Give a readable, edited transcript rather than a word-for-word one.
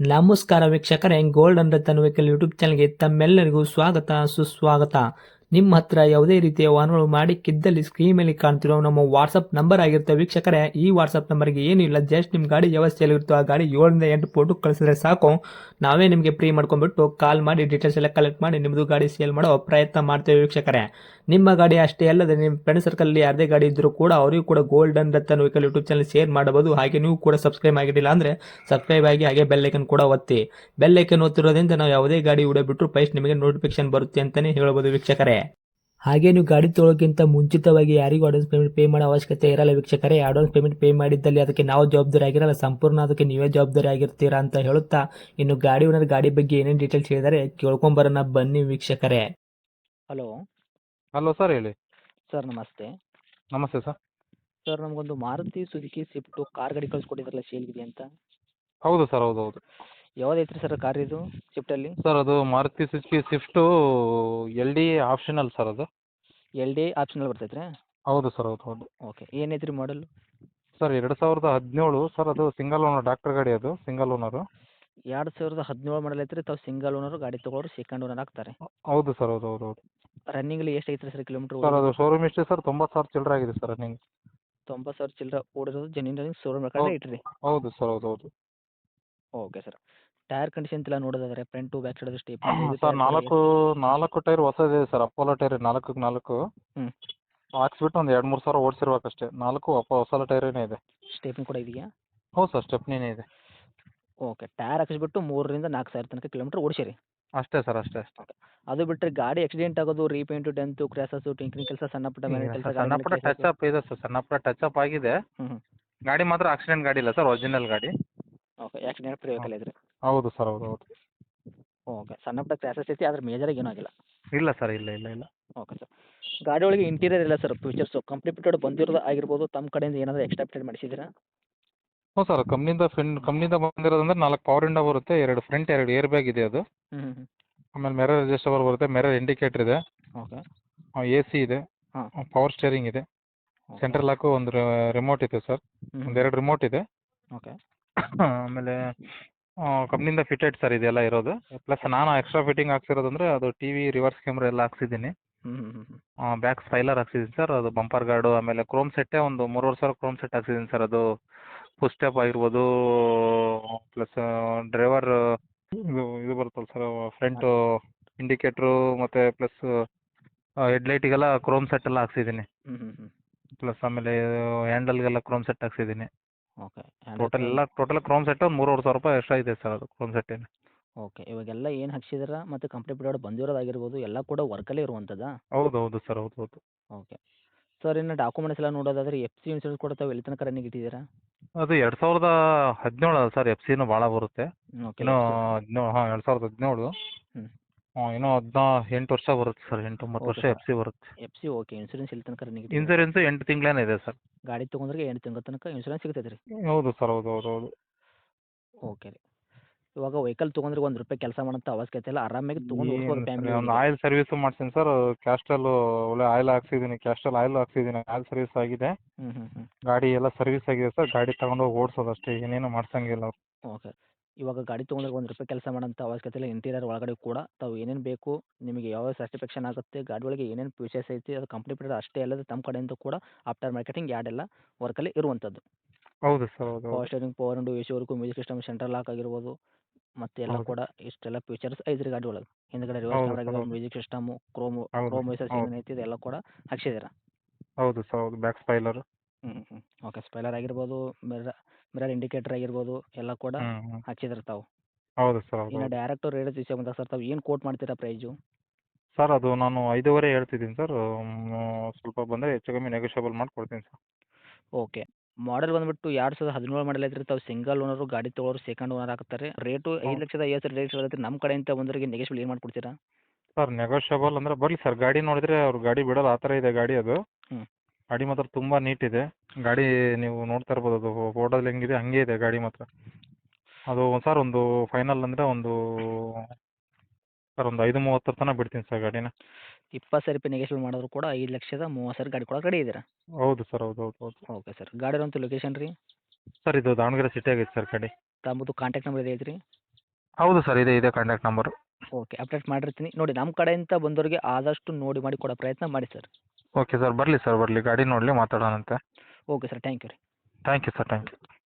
ನಮಸ್ಕಾರ ವೀಕ್ಷಕರೇ, gold and Ratan vehicle YouTube ಚಾನಲ್ಗೆ ತಮ್ಮೆಲ್ಲರಿಗೂ ಸ್ವಾಗತ ಸುಸ್ವಾಗತ. ನಿಮ್ಮ ಹತ್ರ ಯಾವುದೇ ರೀತಿಯ ವಾಹನಗಳು ಮಾಡಿಕ್ಕಿದ್ದಲ್ಲಿ ಸ್ಕ್ರೀನ್ ಮೇಲೆ ಕಾಣ್ತಿರೋ ನಮ್ಮ ವಾಟ್ಸಪ್ ನಂಬರ್ ಆಗಿರುತ್ತೆ ವೀಕ್ಷಕರೇ. ಈ ವಾಟ್ಸಪ್ ನಂಬರ್ಗೆ ಏನಿಲ್ಲ, ಜಸ್ಟ್ ನಿಮ್ಮ ಗಾಡಿ ವ್ಯವಸ್ಥೆಯಲ್ಲಿರುತ್ತೋ ಆ ಗಾಡಿ 7 ರಿಂದ 8 ಫೋಟೋ ಕಳಿಸಿದ್ರೆ ಸಾಕು, ನಾವೇ ನಿಮಗೆ ಫ್ರೀ ಮಾಡ್ಕೊಂಡ್ಬಿಟ್ಟು ಕಾಲ್ ಮಾಡಿ ಡೀಟೇಲ್ಸ್ ಎಲ್ಲ ಕಲೆಕ್ಟ್ ಮಾಡಿ ನಿಮ್ಮದು ಗಾಡಿ ಸೇಲ್ ಮಾಡೋ ಪ್ರಯತ್ನ ಮಾಡ್ತೇವೆ ವೀಕ್ಷಕರೇ. ನಿಮ್ಮ ಗಾಡಿ ಅಷ್ಟೇ ಅಲ್ಲದೆ ನಿಮ್ಮ ಫ್ರೆಂಡ್ ಸರ್ಕಲ್ ಯಾರದೇ ಗಾಡಿ ಇದ್ದರೂ ಕೂಡ ಅವರಿಗೂ ಕೂಡ gold and Ratan vehicle YouTube channel share ಮಾಡಬಹುದು. ಹಾಗೆ ನೀವು ಕೂಡ ಸಬ್ಸ್ಕ್ರೈಬ್ ಆಗಿರಲಿಲ್ಲ ಅಂದರೆ ಸಬ್ಸ್ಕ್ರೈಬ್ ಆಗಿ ಹಾಗೆ ಬೆಲ್ ಐಕನ್ ಕೂಡ ಒತ್ತಿ. ಬೆಲ್ ಐಕನ್ ಒತ್ತಿರೋದ್ರಿಂದ ನಾವು ಯಾವುದೇ ಗಾಡಿ ವಿಡಿಯೋ ಬಿಟ್ಟರು ಫಸ್ಟ್ ನಿಮಗೆ ನೋಟಿಫಿಕೇಶನ್ ಬರುತ್ತೆ ಅಂತಾನೆ ಹೇಳ್ಬೋದು ವೀಕ್ಷಕರೇ. ಹಾಗೆ ನೀವು ಗಾಡಿ ತೊಳೋಕ್ಕಿಂತ ಮುಂಚಿತವಾಗಿ ಯಾರಿಗೂ ಅಡ್ವಾನ್ಸ್ ಪೇಮೆಂಟ್ ಪೇ ಮಾಡೋ ಅವಶ್ಯಕತೆ ಇರಲ್ಲ ವೀಕ್ಷಕರೇ. ಅಡ್ವಾನ್ಸ್ ಪೇಮೆಂಟ್ ಪೇ ಮಾಡಿದ್ದಲ್ಲಿ ಅದಕ್ಕೆ ನಾವು ಜವಾಬ್ದಾರಿ ಆಗಿರಲ್ಲ, ಸಂಪೂರ್ಣ ಅದಕ್ಕೆ ನೀವೇ ಜವಾಬ್ದಾರಿ ಆಗಿರ್ತೀರಾ ಅಂತ ಹೇಳುತ್ತಾ, ಇನ್ನು ಗಾಡಿ ಓನರ್ ಗಾಡಿ ಬಗ್ಗೆ ಏನೇನು ಡೀಟೇಲ್ಸ್ ಹೇಳಿದರೆ ಕೇಳ್ಕೊಂಬರೋಣ ಬನ್ನಿ ವೀಕ್ಷಕರೇ. ಹಲೋ ಹಲೋ ಸರ್, ಹೇಳಿ. ಸರ್, ನಮಸ್ತೆ. ನಮಸ್ತೆ ಸರ್. ಸರ್, ನಮಗೊಂದು ಮಾರುತಿ ಸುಜುಕಿ ಸ್ವಿಫ್ಟು ಕಾರ್ ಗಾಡಿ ಕಳಿಸ್ಕೊಟ್ಟಿದ್ರಲ್ಲ ಸೇಲ್ಗಿದೆ ಅಂತ. ಹೌದು ಸರ್, ಹೌದು ಹೌದು. ಯಾವ್ದು ಐತ್ರಿ ಸರ್ ಕಾರ್ ಇದು ಸ್ವಿಫ್ಟಲ್ಲಿ? ಸರ್, ಅದು Maruti Suzuki Swift LD optional sir ಅದು. LD ಆಪ್ಷನಲ್ ಬರ್ತೈತ್ರಿ? ಹೌದು ಸರ್, ಹೌದು ಹೌದು. ಓಕೆ, ಏನೈತ್ರಿ ಮಾಡಲ್? Sir, 2017 sir. ಅದು ಸಿಂಗಲ್ ಓನರ್ ಡಾಕ್ಟರ್ ಗಾಡಿ, ಅದು ಸಿಂಗಲ್ ಓನರು. 2017 ಮಾಡಲ್ ಐತ್ರಿ. ತಾವು ಸಿಂಗಲ್ ಓನರು, ಗಾಡಿ ತೊಗೊಳೋರು ಸೆಕೆಂಡ್ ಓನರ್ ಆಗ್ತಾರೆ. ಹೌದು ಸರ್, ಹೌದು ಹೌದು ಹೌದು. ರನ್ನಿಂಗಲ್ಲಿ ಎಷ್ಟು ಐತ್ರಿ ಸರ್ ಕಿಲೋಮೀಟ್ರ್? ಸರ್, ಅದು ಶೋರೂಮ್ ಇಷ್ಟೇ ಸರ್, 90,000 ಚಿಲ್ಲರೆ ಆಗಿದೆ ಸರ್ ರನ್ನಿಂಗ್. 90,000 ಚಿಲ್ಲರೆ ಓಡಿರೋದು ಜೆನ್ಯೂನ್ ರನ್ನಿಂಗ್ ಶೋರೂಮ್ ರೆಕಾರ್ಡ್ ಇಟ್ರಿ? ಹೌದು ಸರ್, ಹೌದು ಹೌದು. Okay sir. ಟೈರ್ ಕಂಡೀಷನ್ ಎಲ್ಲ ನೋಡೋದಾದ್ರೆ front to back side step sir, ನಾಲ್ಕು ಟೈರ್ ಹೊಸದಿದೆ ಸರ್. ಅಪೋಲೋ ಟೈರ್ 4 ಹ್ಞೂ. ಹಾಕ್ಸ್ಬಿಟ್ಟು ಒಂದು 2-3 ಸಾವಿರ ಓಡಿಸಿರ್ಬೇಕಷ್ಟೇ. 4 ಹೊಸ ಟೈರೇನೇ ಇದೆ. ಸ್ಟೇಪ್ನಿ ಕೂಡ ಇದೆಯಾ? ಹೌದು ಸರ್, ಸ್ಟೆಪ್ನಿನೇ ಇದೆ. ಓಕೆ, ಟೈರ್ ಹಾಕಿಸ್ಬಿಟ್ಟು 3,000-4,000 ತನಕ ಕಿಲೋಮೀಟ್ರ್ ಓಡಿಸಿರಿ? ಅಷ್ಟೇ ಸರ್, ಅಷ್ಟೇ ಅಷ್ಟೇ. ಓಕೆ. ಅದು ಬಿಟ್ಟರೆ ಗಾಡಿ ಆಕ್ಸಿಡೆಂಟ್ ಆಗೋದು, ರೀಪೇಂಟು, ಡೆಂತು, ಕ್ರ್ಯಾಸಸ್ಸು, ಟಿಂಕರಿಂಗ್ ಕೆಲಸ, ಸಣ್ಣ ಪುಟ್ಟ ಮೇಲೆ ಕೆಲಸ, ಸಣ್ಣ ಪುಟ್ಟ ಟಚ್ ಅಪ್ ಇದೆ ಸರ್, ಸಣ್ಣ ಪುಟ್ಟ ಟಚ್ ಅಪ್ ಆಗಿದೆ. ಹ್ಞೂ. ಗಾಡಿ ಮಾತ್ರ ಆಕ್ಸಿಡೆಂಟ್ ಗಾಡಿ ಇಲ್ಲ ಸರ್, ಒರಿಜಿನಲ್ ಗಾಡಿ. ಓಕೆ, ಆಕ್ಸಿಡೆಂಟ್ ಫ್ರೀ ವೆಹಿಕಲ್ ಇದ್ರಿ? ಹೌದು ಸರ್, ಹೌದು ಹೌದು. ಓಕೆ, ಸಣ್ಣ ಪುಟ್ಟ ಕ್ರ್ಯಾಸಸ್ ಐತಿ, ಆದ್ರೆ ಮೇಜರಾಗಿ ಏನೂ ಆಗಿಲ್ಲ? ಇಲ್ಲ ಸರ್, ಇಲ್ಲ ಇಲ್ಲ ಇಲ್ಲ. Okay sir. ಗಾಡಿ ಒಳಗೆ ಇಂಟೀರಿಯರ್ ಇಲ್ಲ ಸರ್, ಫೀಚರ್ಸು ಕಂಪ್ಲೀಟೆಡ್ ಬಂದಿರೋದು ಆಗಿರ್ಬೋದು, ತಮ್ಮ ಕಡೆಯಿಂದ ಏನಾದರೂ ಎಕ್ಸ್ಟ್ರಾ ಅಪ್ಡೇಟ್ ಮಾಡಿಸಿದ್ದೀರಾ? ಹ್ಞೂ ಸರ್, ಕಂಪ್ನಿಯಿಂದ ಬಂದಿರೋದಂದ್ರೆ 4 ಪವರ್ ವಿಂಡೋ ಬರುತ್ತೆ, 2 ಫ್ರಂಟ್, 2 ಏರ್ ಬ್ಯಾಗ್ ಇದೆ ಅದು. ಹ್ಞೂ ಹ್ಞೂ. ಆಮೇಲೆ ಮಿರರ್ ಅಡ್ಜಸ್ಟಬಲ್ ಬರುತ್ತೆ, ಮಿರರ್ ಇಂಡಿಕೇಟರ್ ಇದೆ, ಓಕೆ. AC ಇದೆ, ಹಾಂ. ಪವರ್ ಸ್ಟೇರಿಂಗ್ ಇದೆ, ಸೆಂಟ್ರಲ್ ಲಾಕು, ಒಂದು ರಿಮೋಟ್ ಇದೆ ಸರ್, ಒಂದೆರಡು ರಿಮೋಟ್ ಇದೆ. ಓಕೆ. ಆಮೇಲೆ ಕಂಪ್ನಿಯಿಂದ ಫಿಟೆಡ್ ಸರ್ ಇದೆಲ್ಲ ಇರೋದು. ಪ್ಲಸ್ ನಾನು ಎಕ್ಸ್ಟ್ರಾ ಫಿಟ್ಟಿಂಗ್ ಹಾಕ್ಸಿರೋದಂದ್ರೆ ಅದು TV ರಿವರ್ಸ್ ಕ್ಯಾಮ್ರಾ ಎಲ್ಲ ಹಾಕ್ಸಿದ್ದೀನಿ. ಹ್ಞೂ ಹ್ಞೂ ಹ್ಞೂ. ಬ್ಯಾಕ್ ಸ್ಪೈಲರ್ ಹಾಕ್ಸಿದ್ದೀನಿ ಸರ್. ಅದು ಬಂಪರ್ ಗಾರ್ಡು, ಆಮೇಲೆ ಕ್ರೋಮ್ ಸೆಟ್ಟೇ ಒಂದು 3,500 ಕ್ರೋಮ್ ಸೆಟ್ ಹಾಕ್ಸಿದ್ದೀನಿ ಸರ್. ಅದು ಫುಲ್ ಸ್ಟೆಪ್ ಆಗಿರ್ಬೋದು, ಪ್ಲಸ್ ಡ್ರೈವರ್ ಇದು ಬರುತ್ತಲ್ಲ ಸರ್, ಫ್ರಂಟು ಇಂಡಿಕೇಟ್ರು, ಮತ್ತು ಪ್ಲಸ್ ಹೆಡ್ಲೈಟಿಗೆಲ್ಲ ಕ್ರೋಮ್ ಸೆಟ್ ಎಲ್ಲ ಹಾಕ್ಸಿದ್ದೀನಿ. ಹ್ಞೂ ಹ್ಞೂ ಹ್ಞೂ. ಪ್ಲಸ್ ಆಮೇಲೆ ಹ್ಯಾಂಡಲ್ಗೆಲ್ಲ ಕ್ರೋಮ್ ಸೆಟ್ ಹಾಕ್ಸಿದ್ದೀನಿ. ಓಕೆ. ಟೋಟಲ್ ಕ್ರೋಮ್ ಸೆಟ್ ಒಂದು 3,500 ರೂಪಾಯಿ ಎಕ್ಸ್ಟ್ರಾ ಇದೆ ಸರ್, ಅದು ಕ್ರೋಮ್ ಸೆಟ್ಟೇನು. ಓಕೆ, ಇವಾಗೆಲ್ಲ ಏನು ಹಾಕ್ಸಿದಾರ ಮತ್ತು ಕಂಪ್ಲೀಟ್ ಬಿಡೋಡು ಬಂದಿರೋದಾಗಿರ್ಬೋದು ಎಲ್ಲ ಕೂಡ ವರ್ಕಲ್ಲೇ ಇರುವಂಥದ್ದಾ? ಹೌದು ಹೌದು ಸರ್, ಹೌದು ಹೌದು. ಓಕೆ. ಸರ್, ಇನ್ನು ಡಾಕ್ಯುಮೆಂಟ್ಸ್ ಎಲ್ಲ ನೋಡೋದಾದ್ರೆ FC ಇನ್ಸೂರೆನ್ಸ್ ಕೂಡ ತಾವು ಎಲ್ಲಿ ತನಕ ರನ್ನಿಂಗ್ ಇಟ್ಟಿದ್ದೀರಾ? ಅದು 2017 ಸರ್. FC ಭಾಳ ಬರುತ್ತೆ. ಓಕೆ. ಇನ್ನೂ 2017. ಹ್ಞೂ. ಇನ್ನೂ 18 ವರ್ಷ ಬರುತ್ತೆ ಸರ್, 8-9 ವರ್ಷ ಓಕೆ FC ಬರುತ್ತೆ. FC okay. ಇನ್ಸೂರೆನ್ಸ್ ಎಲ್ಲಿ ತನಕ ರನ್ನಿಂಗ್ ಇಟ್ಟಿದ್ದೀರಾ? ಇನ್ಸೂರೆನ್ಸು 8 ತಿಂಗಳೇನೇ ಇದೆ ಸರ್. ಗಾಡಿ ತೊಗೊಂಡ್ರೆ 8 ತಿಂಗಳ ತನಕ ಇನ್ಸೂರೆನ್ಸ್ ಸಿಗ್ತೈತೆ ರೀ? ಹೌದು ಸರ್, ಹೌದು ಹೌದು ಹೌದು. ಓಕೆ ರೀ. ಇವಾಗ ವೆಹಿಕಲ್ ತೊಗೊಂಡ್ರೆ ₹1 ಕೆಲಸ ಮಾಡೋಂಥ ಅವಶ್ಯಕತೆ ಇಲ್ಲ, ಆರಾಮಾಗಿ ತೊಗೊಂಡು ಓಡಿಸ್ಬೋದು ಫ್ಯಾಮಿಲಿ ಒಂದು ಒಳಗೆ? ಆಯಿಲ್ ಸರ್ವಿಸು ಮಾಡ್ತೀನಿ ಸರ್. ಕ್ಯಾಸ್ಟ್ರಲ್ಲು ಒಳ್ಳೆ ಆಯಿಲ್ ಹಾಕ್ಸಿದ್ದೀನಿ, ಕ್ಯಾಸ್ಟ್ರಲ್ ಆಯಿಲ್ ಹಾಕ್ಸಿದ್ದೀನಿ. ಆಯಿಲ್ ಸರ್ವಿಸ್ ಆಗಿದೆ, ಹ್ಞೂ ಹ್ಞೂ ಹ್ಞೂ. ಗಾಡಿ ಎಲ್ಲ ಸರ್ವಿಸ್ ಆಗಿದೆ ಸರ್. ಗಾಡಿ ತಗೊಂಡೋಗಿ ಓಡಿಸೋದು ಅಷ್ಟೇ, ಏನೇನು ಮಾಡ್ಸಂಗಿಲ್ಲ ಅವ್ರು. ಓಕೆ. ಇವಾಗ ಗಾಡಿ ತೊಗೊಂಡ್ರೆ ₹1 ಕೆಲಸ ಮಾಡೋಂಥ ಅವಶ್ಯಕತೆ ಇಲ್ಲ. ಇಂಟೀರಿಯರ್ ಒಳಗಡೆ ಕೂಡ ತಾವು ಏನೇನು ಬೇಕು, ನಿಮಗೆ ಯಾವ ಸ್ಯಾಟಿಸ್ಫ್ಯಾಕ್ಷನ್ ಆಗುತ್ತೆ, ಗಾಡಿ ಒಳಗೆ ಏನೇನು ಫೀಚರ್ಸ್ ಐತಿ, ಅದು ಕಂಪ್ಲೀಟ್ ಅಷ್ಟೇ ಅಲ್ಲದೆ ತಮ್ಮ ಕಡೆಯಿಂದ ಕೂಡ ಆಫ್ಟರ್ ಮಾರ್ಕೆಟಿಂಗ್ ಯಾರ್ಡೆಲ್ಲ ವರ್ಕಲ್ಲಿ ಇರುವಂಥದ್ದು. ಹೌದು ಸರ್, ಹೌದು ಹೌದು. Power steering, power window, AC work, music system, central lock ಆಗಿರ್ಬೋದು, ಮತ್ತು ಎಲ್ಲ ಹೌದು ಕೂಡ ಇಷ್ಟೆಲ್ಲ ಫೀಚರ್ಸ್ ಐತ್ರಿ ಗಾಡಿ ಒಳಗೆ. ಹಿಂದ್ಗಡೆ ರಿವರ್ಸ್ ಹೌದು ಕ್ಯಾಮ್ರಾ ಸರ್, ಆಗಿರ್ಬೋದು, ಹೌದು ಮ್ಯೂಸಿಕ್ ಸಿಸ್ಟಮು, ಕ್ರೋಮ್ ಹೌದು ವೈಸಸ್ ಹೌದು ಏನೇನು ಐತಿ ಇದೆಲ್ಲ ಕೂಡ ಹಾಕ್ಸಿದ್ದೀರಾ? ಹೌದು ಸರ್, ಹೌದು. ಬ್ಯಾಕ್ ಸ್ಪೈಲರು. ಹ್ಞೂ ಹ್ಞೂ. ಓಕೆ. ಸ್ಪೈಲರ್ ಆಗಿರ್ಬೋದು, ಮಿರರ್ ಇಂಡಿಕೇಟರ್ ಆಗಿರ್ಬೋದು, ಎಲ್ಲ ಕೂಡ ಹ್ಞೂ ಹ್ಞೂ. ಹಾಕ್ಸಿದ್ರೆ ತಾವು? ಹೌದು ಸರ್, ಹೌದು ಇನ್ನು ಹೌದು. ಡೈರೆಕ್ಟ್ ರೇಟ್ ವಿಷಯ ಬಂದಾಗ ಸರ್, ತಾವು ಏನು ಕೋಟ್ ಮಾಡ್ತೀರಾ ಪ್ರೈಸು? ಸರ್, ಅದು ನಾನು 5.5 ಹೇಳ್ತಿದ್ದೀನಿ ಸರ್. ಸ್ವಲ್ಪ ಬಂದರೆ ಹೆಚ್ಚು ಕಮ್ಮಿ ನೆಗೋಷಿಯಬಲ್ ಮಾಡಿಕೊಡ್ತೀನಿ ಸರ್. ಓಕೆ. ಮಾಡೆಲ್ ಬಂದುಬಿಟ್ಟು 2017 ಮಾಡಲ್ ಐತ್ರಿ. ತಾವು ಸಿಂಗಲ್ ಓನರು, ಗಾಡಿ ತೊಗೊಳೋರು ಸೆಕೆಂಡ್ ಓನರ್ ಆಗ್ತಾರೆ. ರೇಟು ಹ್ಞೂ 5,50,000 ರೇಟ್ ಹೇಳತ್ರಿ. ನಮ್ಮ ಕಡೆಯಿಂದ ಬಂದವರಿಗೆ ನೆಗೆಶ್ಬಲ್ ಏನು ಮಾಡ್ಕೊಡ್ತೀರಾ? ಸರ್, ನೆಗೋಷಿಯಬಲ್ ಅಂದರೆ ಬರಲಿ ಸರ್. ಗಾಡಿ ನೋಡಿದರೆ ಅವ್ರು ಗಾಡಿ ಬಿಡೋಲ್ಲ, ಆ ಥರ ಇದೆ ಗಾಡಿ ಅದು. ಹ್ಞೂ. ಗಾಡಿ ಮಾತ್ರ ತುಂಬ ನೀಟಿದೆ. ಗಾಡಿ ನೀವು ನೋಡ್ತಾ ಇರ್ಬೋದು, ಅದು ಫೋಟೋದಲ್ಲಿ ಹೆಂಗಿದೆ ಹಂಗೆ ಇದೆ ಗಾಡಿ ಮಾತ್ರ. ಅದು ಸರ್, ಒಂದು ಫೈನಲ್ ಅಂದರೆ ಸರ್ ಒಂದು 5:30 ತನಕ ಬಿಡ್ತೀನಿ ಸರ್ ಗಾಡಿನ. 20,000 ನೆಗೆಶ್ಬಲ್ ಮಾಡಿದ್ರು ಕೂಡ 5,30,000 ಗಾಡಿ ಕೊಡೋಕೆ ರೆಡಿ ಇದ್ದೀರಾ? ಹೌದು ಸರ್, ಹೌದು ಹೌದು ಹೌದು. Okay sir. ಗಾಡಿ ಇರೋಂಥ ಲೊಕೇಶನ್ ರೀ? ಸರ್, ಇದು ದಾವಣಗೆರೆ ಸಿಟಿ ಆಗೈತೆ ಸರ್ ಗಾಡಿ. ತಮ್ಮದು ಕಾಂಟ್ಯಾಕ್ಟ್ ನಂಬರ್ ಇದೆ ಐತ್ರಿ? ಹೌದು ಸರ್, ಇದೆ ಕಾಂಟ್ಯಾಕ್ಟ್ ನಂಬರು. ಓಕೆ, ಅಪ್ಡೇಟ್ ಮಾಡಿರ್ತೀನಿ. ನೋಡಿ, ನಮ್ಮ ಕಡೆಯಿಂದ ಬಂದವರಿಗೆ ಆದಷ್ಟು ನೋಡಿ ಮಾಡಿ ಕೊಡೋ ಪ್ರಯತ್ನ ಮಾಡಿ ಸರ್. ಓಕೆ ಸರ್, ಬರಲಿ ಗಾಡಿ ನೋಡಲಿ, ಮಾತಾಡೋಣಂತೆ. ಓಕೆ ಸರ್, ಥ್ಯಾಂಕ್ ಯು ರೀ. Thank you sir, thank you.